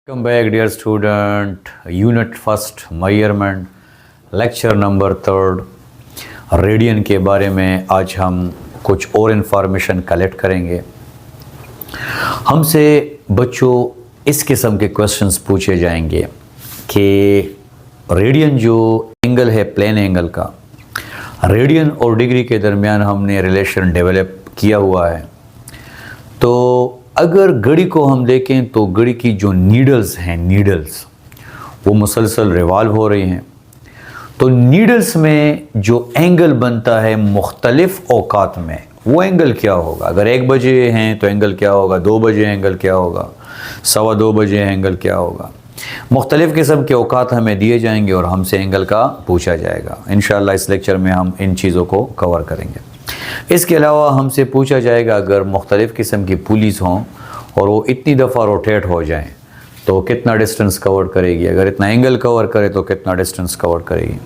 Welcome back dear student, unit first measurement, lecture number 3 radian के बारे में आज हम कुछ और इन्फॉर्मेशन कलेक्ट करेंगे। हमसे बच्चों इस किस्म के क्वेश्चंस पूछे जाएंगे कि रेडियन जो एंगल है प्लेन एंगल का, रेडियन और डिग्री के दरमियान हमने रिलेशन डेवलप किया हुआ है। तो अगर घड़ी को हम देखें तो घड़ी की जो नीडल्स हैं, नीडल्स वो मुसलसल रिवॉल्व हो रही हैं। तो नीडल्स में जो एंगल बनता है मुख्तलिफ औकात में, वो एंगल क्या होगा? अगर 1 बजे हैं तो एंगल क्या होगा, 2 बजे एंगल क्या होगा, 2:15 बजे एंगल क्या होगा। मुख्तलिफ किस्म के औकात हमें दिए जाएंगे और हमसे एंगल का पूछा जाएगा। इंशाअल्लाह इस लेक्चर में हम इन चीज़ों को कवर करेंगे। इसके अलावा हमसे पूछा जाएगा अगर मुख्तलिफ़ किस्म की पुलिस हों और वो इतनी दफ़ा रोटेट हो जाएं तो कितना डिस्टेंस कवर करेगी, अगर इतना एंगल कवर करे तो कितना डिस्टेंस कवर करेगी।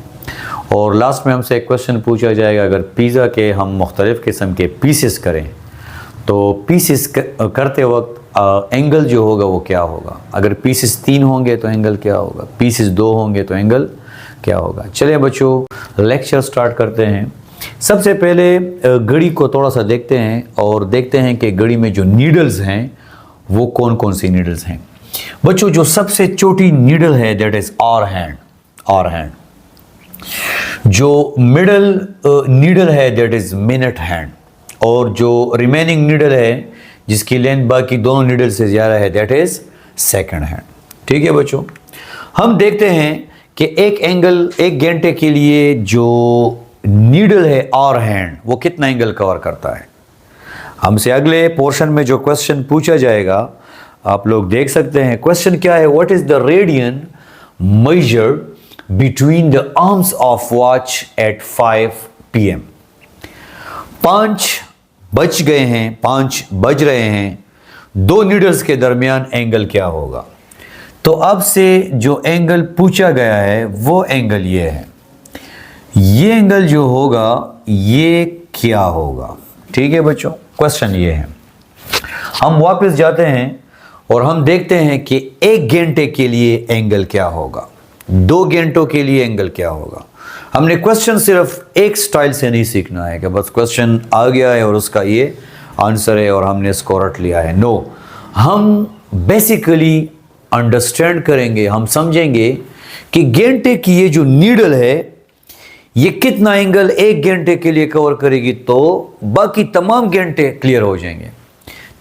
और लास्ट में हमसे एक क्वेश्चन पूछा जाएगा अगर पिज़्ज़ा के हम मुख्तलिफ़ किस्म के पीसेस करें तो पीसेस करते वक्त एंगल जो होगा वो क्या होगा। अगर पीसेस 3 होंगे तो एंगल क्या होगा, पीसेस 2 होंगे तो एंगल क्या होगा। चलिए बच्चों लेक्चर स्टार्ट करते हैं। सबसे पहले घड़ी को थोड़ा सा देखते हैं और देखते हैं कि घड़ी में जो नीडल्स हैं वो कौन कौन सी नीडल्स हैं। बच्चों जो सबसे छोटी नीडल है that is hour hand, hour hand. जो मिडल नीडल है दैट इज मिनट हैंड, और जो रिमेनिंग नीडल है जिसकी लेंथ बाकी दोनों नीडल से ज़्यादा है दैट इज सेकंड हैंड। ठीक है बच्चों, हम देखते हैं कि एक एंगल, एक घंटे के लिए जो नीडल है आवर हैंड वो कितना एंगल कवर करता है। हमसे अगले पोर्शन में जो क्वेश्चन पूछा जाएगा आप लोग देख सकते हैं। क्वेश्चन क्या है, what is the radian measure between the arms of watch at 5 PM। 5 बज गए हैं, 5 बज रहे हैं, 2 नीडल्स के दरमियान एंगल क्या होगा। तो अब से जो एंगल पूछा गया है वो एंगल ये है, ये एंगल जो होगा ये क्या होगा। ठीक है बच्चों, क्वेश्चन ये है। हम वापस जाते हैं और हम देखते हैं कि 1 घंटे के लिए एंगल क्या होगा, 2 घंटों के लिए एंगल क्या होगा। हमने क्वेश्चन सिर्फ एक स्टाइल से नहीं सीखना है कि बस क्वेश्चन आ गया है और उसका ये आंसर है और हमने इसको रट लिया है। नो, हम बेसिकली अंडरस्टैंड करेंगे, हम समझेंगे कि घंटे की ये जो नीडल है ये कितना एंगल 1 घंटे के लिए कवर करेगी, तो बाकी तमाम घंटे क्लियर हो जाएंगे।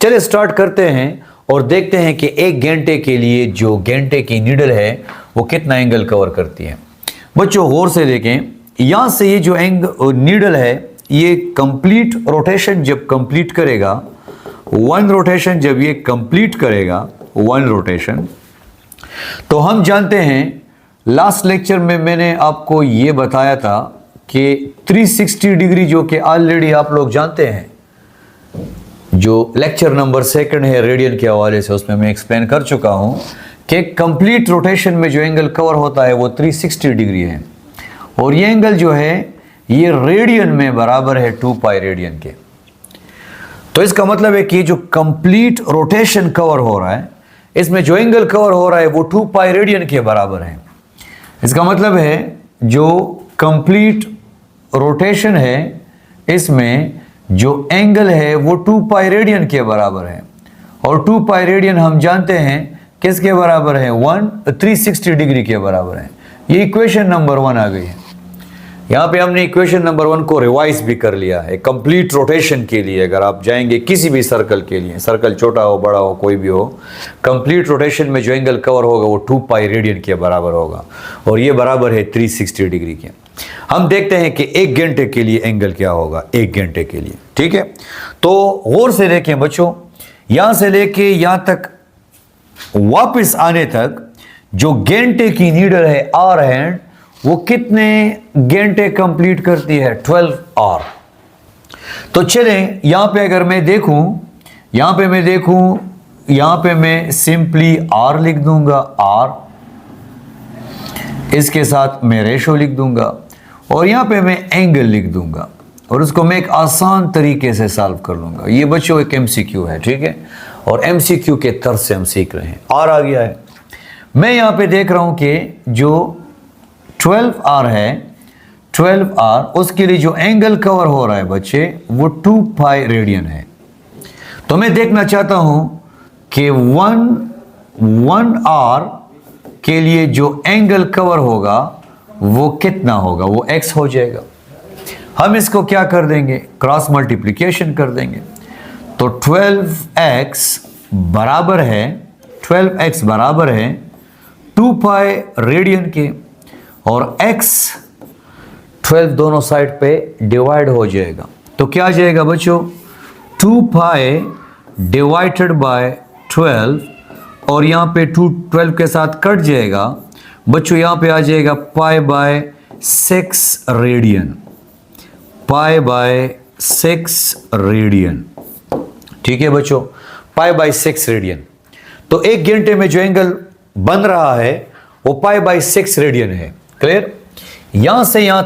चलिए स्टार्ट करते हैं और देखते हैं कि 1 घंटे के लिए जो घंटे की नीडल है वो कितना एंगल कवर करती है। बच्चों गौर से देखें, यहां से ये जो नीडल है ये कंप्लीट रोटेशन जब कंप्लीट करेगा, 1 रोटेशन जब ये कंप्लीट करेगा, 1 रोटेशन, तो हम जानते हैं लास्ट लेक्चर में मैंने आपको ये बताया था कि 360 डिग्री जो कि ऑलरेडी आप लोग जानते हैं, जो लेक्चर नंबर 2 है रेडियन के हवाले से, उसमें मैं एक्सप्लेन कर चुका हूं कि कंप्लीट रोटेशन में जो एंगल कवर होता है वो 360 डिग्री है। और ये एंगल जो है ये रेडियन में बराबर है 2 पाई रेडियन के। तो इसका मतलब है कि जो कंप्लीट रोटेशन कवर हो रहा है इसमें जो एंगल कवर हो रहा है वो 2 पाई रेडियन के बराबर है। इसका मतलब है जो कंप्लीट रोटेशन है इसमें जो एंगल है वो 2 पाई रेडियन के बराबर है। और 2 पाई रेडियन हम जानते हैं किसके बराबर है, 360 डिग्री के बराबर है। ये इक्वेशन नंबर 1 आ गई है। यहाँ पे हमने इक्वेशन नंबर 1 को रिवाइज भी कर लिया है। कंप्लीट रोटेशन के लिए अगर आप जाएंगे किसी भी सर्कल के लिए, सर्कल छोटा हो बड़ा हो कोई भी हो, कंप्लीट रोटेशन में जो एंगल कवर होगा वो 2 पाई रेडियन के बराबर होगा और ये बराबर है 360 डिग्री के। हम देखते हैं कि 1 घंटे के लिए एंगल क्या होगा, 1 घंटे के लिए। ठीक है, तो गौर से देखें बच्चों, यहां से लेके यहां तक वापस आने तक जो घंटे की नीडल है आवर हैंड वो कितने घंटे कंप्लीट करती है, 12 आवर। तो चलें यहां पे अगर मैं देखूं, यहां पे मैं सिंपली आर लिख दूंगा, आर, इसके साथ मैं रेशो लिख दूंगा और यहां पे मैं एंगल लिख दूंगा और उसको मैं एक आसान तरीके से सॉल्व कर लूंगा। ये बच्चों एक MCQ है, ठीक है, और MCQ के तर्ज से हम सीख रहे हैं। आर आ गया है, मैं यहां पे देख रहा हूं कि जो 12R है, 12R, उसके लिए जो एंगल कवर हो रहा है बच्चे वो 2 पाई रेडियन है। तो मैं देखना चाहता हूं कि 1R के लिए जो एंगल कवर होगा वो कितना होगा, वो x हो जाएगा। हम इसको क्या कर देंगे, क्रॉस मल्टीप्लिकेशन कर देंगे। तो 12x बराबर है 2 पाई रेडियन के, और x 12 दोनों साइड पे डिवाइड हो जाएगा। तो क्या आ जाएगा बच्चों, 2 पाई डिवाइडेड बाय 12, और यहाँ पे 12 के साथ कट जाएगा बच्चों, यहाँ पे आ जाएगा pi by 6 radian, pi by 6 radian. ठीक है बच्चों, पाई बाय 6 रेडियन। तो 1 घंटे में जो एंगल बन रहा है वो पाई बाय 6 रेडियन है। क्लियर? यहां से यहां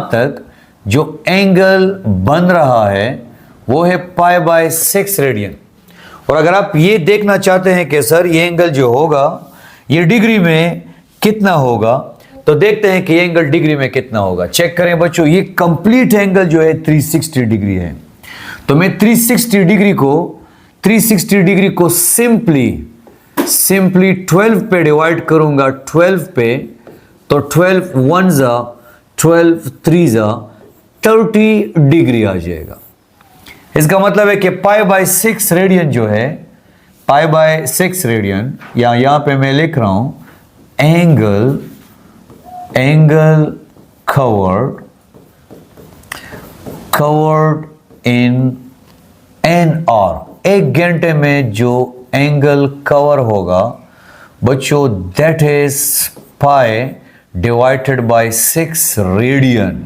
तक जो एंगल बन रहा है वो है पाई बाय 6 रेडियन। और अगर आप ये देखना चाहते हैं कि सर ये एंगल जो होगा ये डिग्री में कितना होगा, तो देखते हैं कि ये एंगल डिग्री में कितना होगा। चेक करें बच्चों, ये कंप्लीट एंगल जो है 360 डिग्री है। तो मैं 360 डिग्री को सिंपली 12 पे डिवाइड करूंगा, 12 पे, तो 12 1 जा 12 3 जा 30 डिग्री आ जाएगा। इसका मतलब है कि पाई बाय 6 रेडियन जो है, पाई बाय 6 रेडियन, या यहां पे मैं लिख रहा हूं angle covered in an hour. 1 घंटे में जो एंगल कवर होगा बच्चों that is pi divided by 6 radian.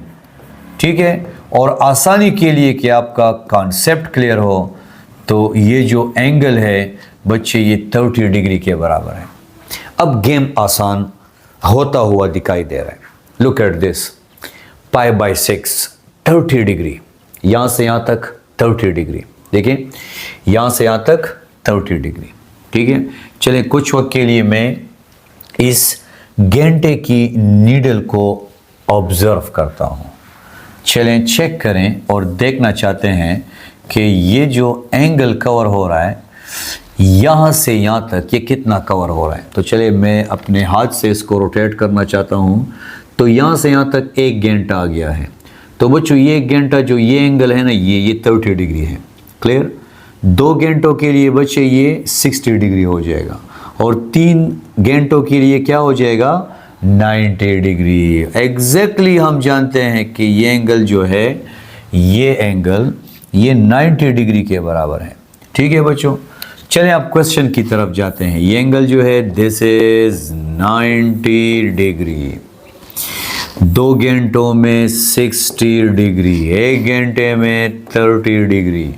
ठीक है, और आसानी के लिए कि आपका कॉन्सेप्ट क्लियर हो, तो ये जो एंगल है बच्चे ये 30 डिग्री के बराबर है। अब गेम आसान होता हुआ दिखाई दे रहा है। Look at this, pi by 6 30 degree, यहां से यहां तक 30 डिग्री, देखिए यहां से यहां तक 30 डिग्री। ठीक है, चलिए कुछ वक्त के लिए मैं इस घंटे की नीडल को ऑब्जर्व करता हूं। चलें चेक करें और देखना चाहते हैं कि ये जो एंगल कवर हो रहा है यहां से यहां तक ये कितना कवर हो रहा है। तो चलिए मैं अपने हाथ से इसको रोटेट करना चाहता हूं, तो यहां से यहां तक 1 घंटा आ गया है। तो बच्चों ये 1 घंटा जो ये एंगल है ना, ये 30 डिग्री है। क्लियर? 2 घंटों के लिए बच्चे ये 60 डिग्री हो जाएगा, और 3 घंटों के लिए क्या हो जाएगा, 90 डिग्री। एग्जैक्टली हम जानते हैं कि ये एंगल जो है, ये एंगल ये 90 डिग्री के बराबर है। ठीक है बच्चों, चलें आप क्वेश्चन की तरफ जाते हैं। ये एंगल जो है दिस इज 90 डिग्री, 2 घंटों में 60 डिग्री, 1 घंटे में 30 डिग्री,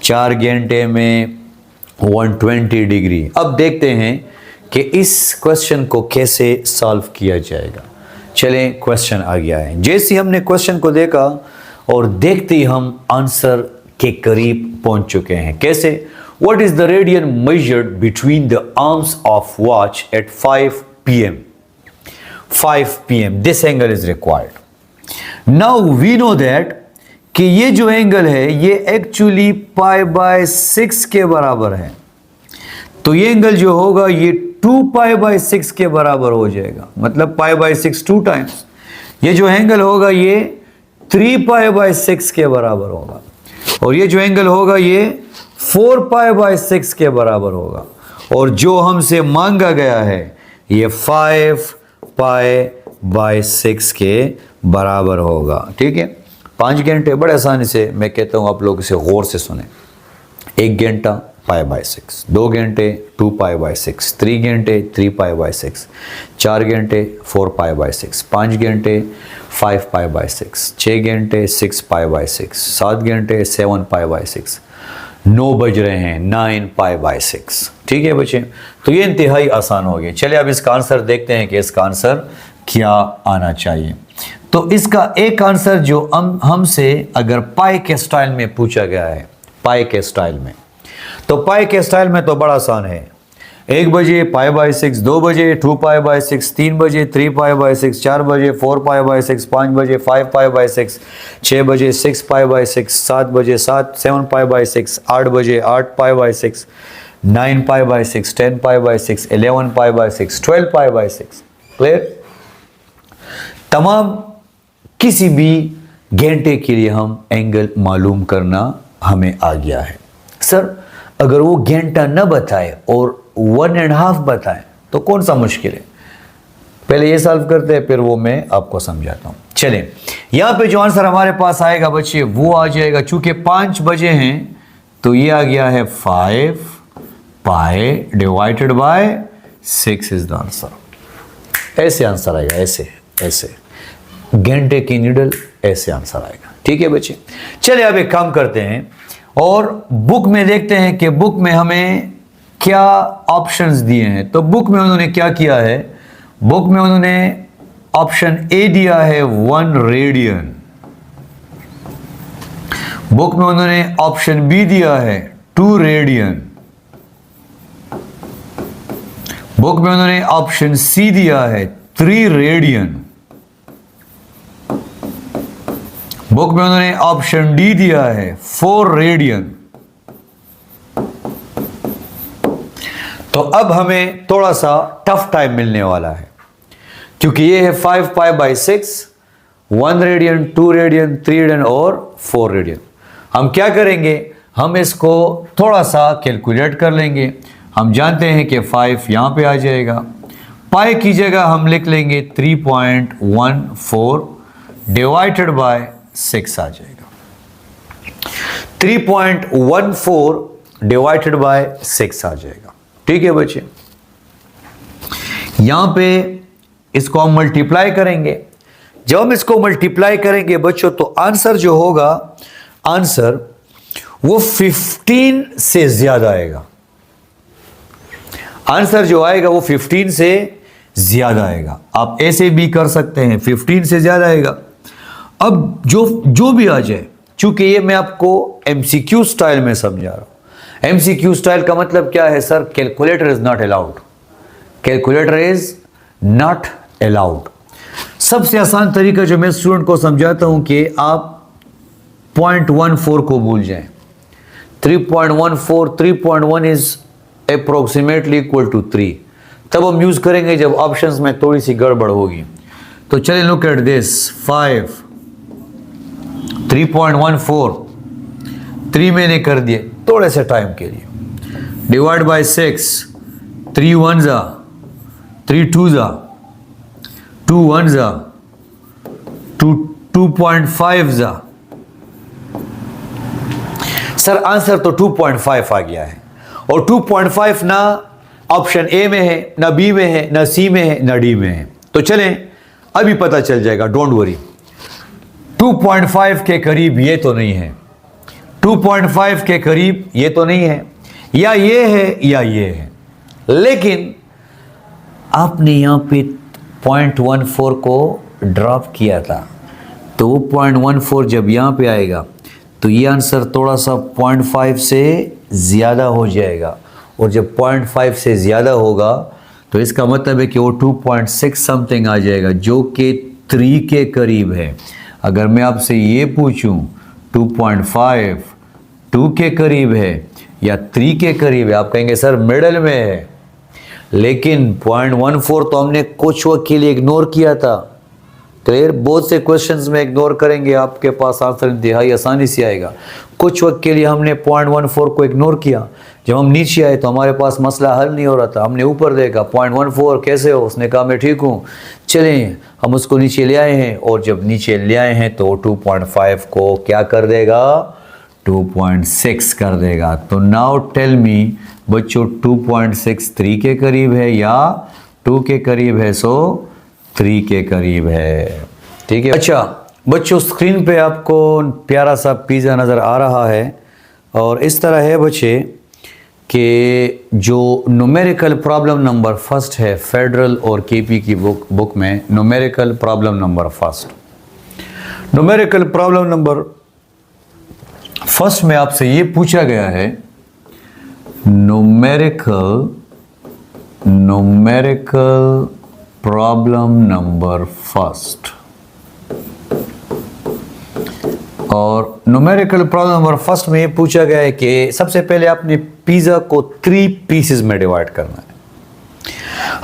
4 घंटे में 120 डिग्री। अब देखते हैं कि इस क्वेश्चन को कैसे सॉल्व किया जाएगा। चलें क्वेश्चन आ गया है। जैसे हमने क्वेश्चन को देखा और देखते ही हम आंसर के करीब पहुंच चुके हैं। कैसे? What is the radian measured between the arms of watch at 5 PM? 5 PM this angle is required. Now we know that कि ये जो एंगल है ये एक्चुअली पाई बाय 6 के बराबर है। तो ये एंगल जो होगा ये 2 पाई बाय 6 के बराबर हो जाएगा, मतलब पाई बाय 6 2 टाइम्स। ये जो एंगल होगा ये 3 पाई बाय 6 के बराबर होगा, और ये जो एंगल होगा ये 4 पाई बाय 6 के बराबर होगा, और जो हमसे मांगा गया है ये 5 पाई बाय 6 के बराबर होगा। ठीक है, 5 घंटे बड़े आसानी से मैं कहता हूं आप लोग इसे गौर से सुने। 1 घंटा पाई बाय 6, 2 घंटे 2 पाई बाय 6, 3 घंटे 3 पाई बाय 6, 4 घंटे 4 पाई बाय 6, 5 घंटे 5 पाई बाय 6, 6 घंटे 6 पाई बाय 6, 7 घंटे 7 पाई बाय 6, 9 बज रहे हैं 9 पाई बाय 6। ठीक है बच्चे, तो ये इंतहाई आसान हो गया। चलिए अब इसका आंसर देखते हैं कि इसका आंसर क्या आना चाहिए। तो इसका एक आंसर जो हमसे अगर पाई के स्टाइल में पूछा गया है, पाई के स्टाइल में, तो पाई के स्टाइल में तो बड़ा आसान है। 1 बजे पाई बाय 6, 2 बजे 2 पाई बाय 6, 3 बजे 3 पाई बाय 6, 4 बजे 4 पाई बाय 6, 5 बजे 5 पाई बाय 6, 6 बजे 6 पाई बाय 6, 7 बजे 7 पाई बाय 6, 8 बजे 8 pi by 6, 9 pi by 6, 10 pi by 6, 11 pi by 6, 12 pi by 6। Clear? तमाम किसी भी घंटे के लिए हम एंगल मालूम करना हमें आ गया है। सर अगर वो घंटा न बताए और 1.5 बताए तो कौन सा मुश्किल है? पहले ये सॉल्व करते हैं, फिर वो मैं आपको समझाता हूं। चलें, यहां पे जो आंसर हमारे पास आएगा बच्चे वो आ जाएगा, चूंकि 5 बजे हैं तो ये आ गया है 5 पाई divided by 6 is the answer. ऐसे आंसर आएगा, ऐसे ऐसे घंटे की नीडल, ऐसे आंसर आएगा। ठीक है बच्चे, चलिए अब एक काम करते हैं और बुक में देखते हैं कि बुक में हमें क्या ऑप्शंस दिए हैं। तो बुक में उन्होंने क्या किया है, बुक में उन्होंने ऑप्शन ए दिया है 1 रेडियन, बुक में उन्होंने ऑप्शन बी दिया है 2 रेडियन, बुक में उन्होंने ऑप्शन सी दिया है 3 रेडियन, बुक में उन्होंने ऑप्शन डी दिया है 4 रेडियन। तो अब हमें थोड़ा सा टफ टाइम मिलने वाला है, क्योंकि ये है 5 pi by 6, 1 radian, 2 radian, 3 radian और 4 रेडियन। हम क्या करेंगे, हम इसको थोड़ा सा कैलकुलेट कर लेंगे। हम जानते हैं कि 5 यहां पे आ जाएगा, पाई की जगह हम लिख लेंगे 3.14 डिवाइडेड बाय 6 आ जाएगा। 3.14 डिवाइडेड बाय 6 आ जाएगा। ठीक है बच्चे, यहां पे इसको हम मल्टीप्लाई करेंगे। जब हम इसको मल्टीप्लाई करेंगे बच्चों तो आंसर जो होगा, आंसर वो 15 से ज्यादा आएगा। आंसर जो आएगा वो 15 से ज्यादा आएगा। आप ऐसे भी कर सकते हैं, 15 से ज्यादा आएगा। अब जो भी आ जाए, चूंकि ये मैं आपको एमसीक्यू स्टाइल में समझा रहा हूं। एमसीक्यू स्टाइल का मतलब क्या है sir? Calculator is not allowed, calculator is not allowed. सबसे आसान तरीका जो मैं स्टूडेंट को समझाता हूं कि आप 0.14 को भूल जाएं। 3.14, 3.1 इज अप्रोक्सीमेटली इक्वल टू 3। तब हम यूज करेंगे जब ऑप्शंस में थोड़ी सी गड़बड़ होगी। तो चलिए लुक एट दिस, 5, 3.14, 3 मैंने कर दिए थोड़े से टाइम के लिए, डिवाइड बाय 6, 3 1 जा, 3 2 जा, 2 1 जा, 2.5 जा। सर आंसर तो 2.5 आ गया है, और 2.5 ना ऑप्शन ए में है, ना बी में है, ना सी में है, ना डी में है। तो चलें अभी पता चल जाएगा, डोंट वरी। 2.5 के करीब ये तो नहीं है, 2.5 के करीब ये तो नहीं है, या ये है या ये है। लेकिन आपने यहां पे 0.14 को ड्रॉप किया था, तो वो 0.14 जब यहां पे आएगा तो ये आंसर थोड़ा सा 0.5 से ज़्यादा हो जाएगा, और जब 0.5 से ज़्यादा होगा तो इसका मतलब है कि वो 2.6 समथिंग आ जाएगा, जो कि 3 के करीब है। अगर मैं आपसे ये पूछूं 2.5 2 के करीब है या 3 के करीब है, आप कहेंगे सर मिडल में है। लेकिन 0.14 तो हमने कुछ वक्त के लिए इग्नोर किया था। क्लियर? बहुत से क्वेश्चंस में इग्नोर करेंगे, आपके पास आंसर इंतहाई आसानी से आएगा। कुछ वक्त के लिए हमने 0.14 को इग्नोर किया, जब हम नीचे आए तो हमारे पास मसला हल नहीं हो रहा था। हमने ऊपर देखा 0.14 कैसे हो, उसने कहा मैं ठीक हूँ, चलें हम उसको नीचे ले आए हैं, और जब नीचे ले आए हैं तो 2.5 को क्या कर देगा, 2.6 कर देगा। तो नाउ टेल मी बच्चों, 2.6 3 के करीब है या 2 के करीब है? सो 3 के करीब है। ठीक है। अच्छा बच्चों, स्क्रीन पे आपको प्यारा सा पिज़्ज़ा नज़र आ रहा है, और इस तरह है बच्चे कि जो न्यूमेरिकल प्रॉब्लम नंबर फर्स्ट है फेडरल और केपी की बुक में, numerical problem number first, numerical problem number first में आपसे ये पूछा गया है, numerical numerical problem number first. और न्यूमेरिकल प्रॉब्लम नंबर फर्स्ट में ये पूछा गया है कि सबसे पहले आपने पिज्जा को 3 पीसेस में डिवाइड करना है।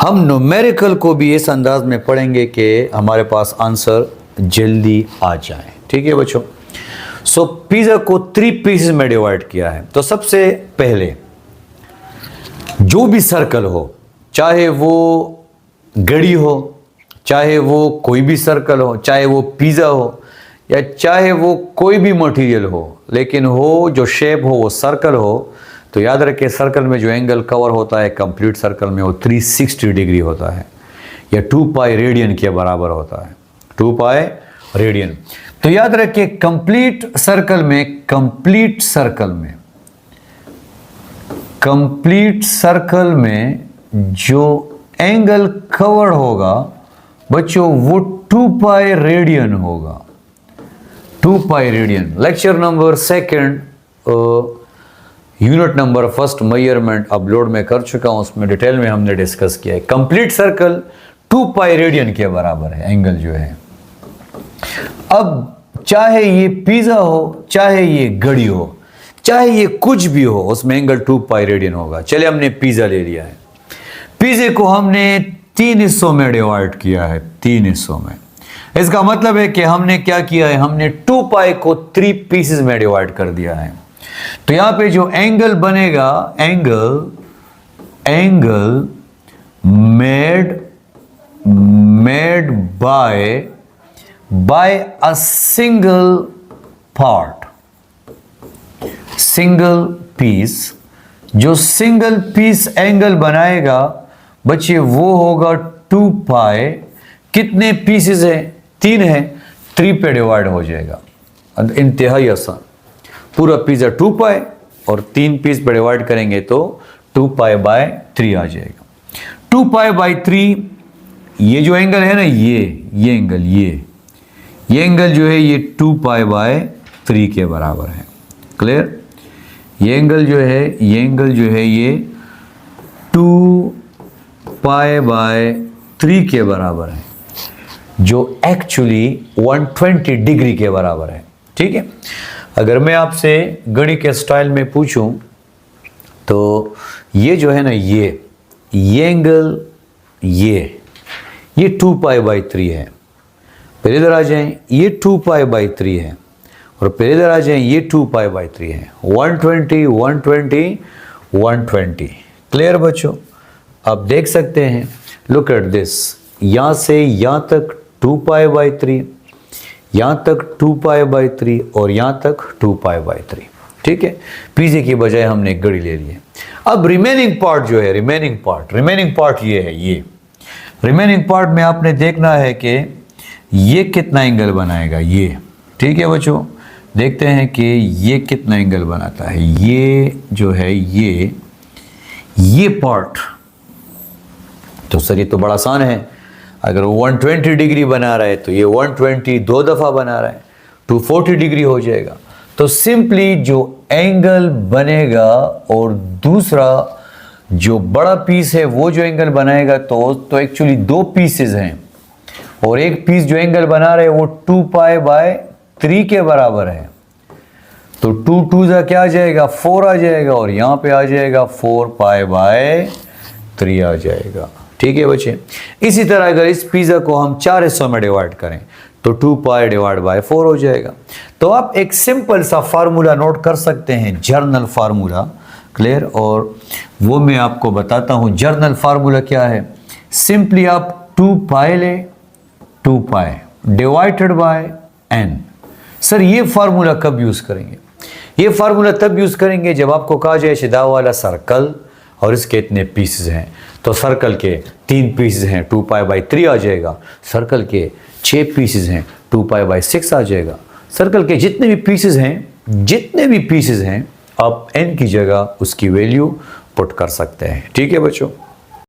हम न्यूमेरिकल को भी इस अंदाज में पढ़ेंगे कि हमारे पास आंसर जल्दी आ जाए। ठीक है बच्चों। सो पिज्जा को 3 पीसेस में डिवाइड किया है। तो सबसे पहले जो भी सर्कल हो, चाहे वो घड़ी हो, चाहे वो कोई भी सर्कल हो, चाहे वो पिज्जा हो या चाहे वो कोई भी मटेरियल हो, लेकिन हो जो शेप हो वो सर्कल हो, तो याद रखिए सर्कल में जो एंगल कवर होता है कंप्लीट सर्कल में वो 360 डिग्री होता है या 2 पाई रेडियन के बराबर होता है। 2 पाई रेडियन। तो याद रखिए कंप्लीट सर्कल में जो एंगल कवर होगा बच्चों वो 2 पाई रेडियन होगा। 2 pi radian. Lecture number 2 unit number 1 measurement upload में कर चुका हूं, उसमें डिटेल में हमने डिस्कस किया है। कंप्लीट सर्कल 2 पाई रेडियन के बराबर है एंगल जो है। अब चाहे ये पिज्जा हो, चाहे ये घड़ी हो, चाहे ये कुछ भी हो, उसमें एंगल 2 पाई रेडियन होगा। चलिए हमने पिज्जा ले लिया है। पिज्जे को हमने 3 हिस्सों में डिवाइड किया है। 3 हिस्सों में। इसका मतलब है कि हमने क्या किया है, हमने 2 पाई को 3 पीसेस में डिवाइड कर दिया है। तो यहां पे जो एंगल बनेगा, angle made by a single piece, जो सिंगल पीस एंगल बनाएगा बच्चे वो होगा 2 पाई। कितने पीसेस है? 3 है, 3 पे डिवाइड हो जाएगा। इंतहाई आसान। पूरा पिज्जा 2 पाई और 3 पीस पे डिवाइड करेंगे तो 2 पाई बाय 3 आ जाएगा। 2 पाई बाय 3 ये जो एंगल है ना, ये एंगल जो है ये 2 पाई बाय 3 के बराबर है। क्लियर? ये एंगल जो है ये 2 पाई बाय 3 के बराबर है, जो एक्चुअली 120 डिग्री के बराबर है। ठीक है। अगर मैं आपसे घड़ी के स्टाइल में पूछूं तो ये जो है ना, ये एंगल ये 2 पाई बाय 3 है। फिर इधर आ जाएं, ये 2 पाई बाय 3 है और फिर इधर आ जाएं, ये 2 पाई बाय 3 है। 120 120 120। क्लियर बच्चों? आप देख सकते हैं, लुक एट दिस। यहां से यहां तक 2 पाई बाय 3, यहां तक 2 पाई बाय 3 और यहां तक 2 पाई बाय 3। ठीक है। पिज्जे की बजाय हमने एक घड़ी ले ली है। अब रिमेनिंग पार्ट जो है, रिमेनिंग पार्ट ये है। ये रिमेनिंग पार्ट में आपने देखना है कि ये कितना एंगल बनाएगा ये। ठीक है बच्चों, देखते हैं कि ये कितना एंगल बनाता है। ये जो है ये पार्ट, तो सर ये तो बड़ा आसान है। अगर 120 डिग्री बना रहा है तो ये 120 2 दफ़ा बना रहा है, 240 डिग्री हो जाएगा। तो सिंपली जो एंगल बनेगा और दूसरा जो बड़ा पीस है वो जो एंगल बनाएगा, तो एक्चुअली 2 पीसेस हैं और एक पीस जो एंगल बना रहे हैं वो 2 पाई बाय 3 के बराबर है। तो 2 2 जा क्या आ जाएगा, 4 आ जाएगा और यहाँ पे आ जाएगा 4 पाई बाय 3 आ जाएगा। ठीक है बच्चे। इसी तरह अगर इस पिज्जा को हम 4 हिस्सों में डिवाइड करें तो 2 पाई डिवाइड बाय 4 हो जाएगा। तो आप एक सिंपल सा फार्मूला नोट कर सकते हैं, जर्नल फार्मूला। क्लियर? और वो मैं आपको बताता हूं। जर्नल फार्मूला क्या है? सिंपली आप 2 पाई ले, 2 पाई डिवाइडेड बाय n। सर ये फार्मूला कब यूज करेंगे? ये फार्मूला तब यूज करेंगे जब आपको कहा जाए सीधा वाला सर्कल और इसके इतने पीसेस हैं। तो सर्कल के 3 पीसेस हैं, 2 पाई बाय 3 आ जाएगा। सर्कल के 6 पीसेस हैं, 2 पाई बाय 6 आ जाएगा। सर्कल के जितने भी पीसेस हैं आप n की जगह उसकी वैल्यू पुट कर सकते हैं। ठीक है बच्चों।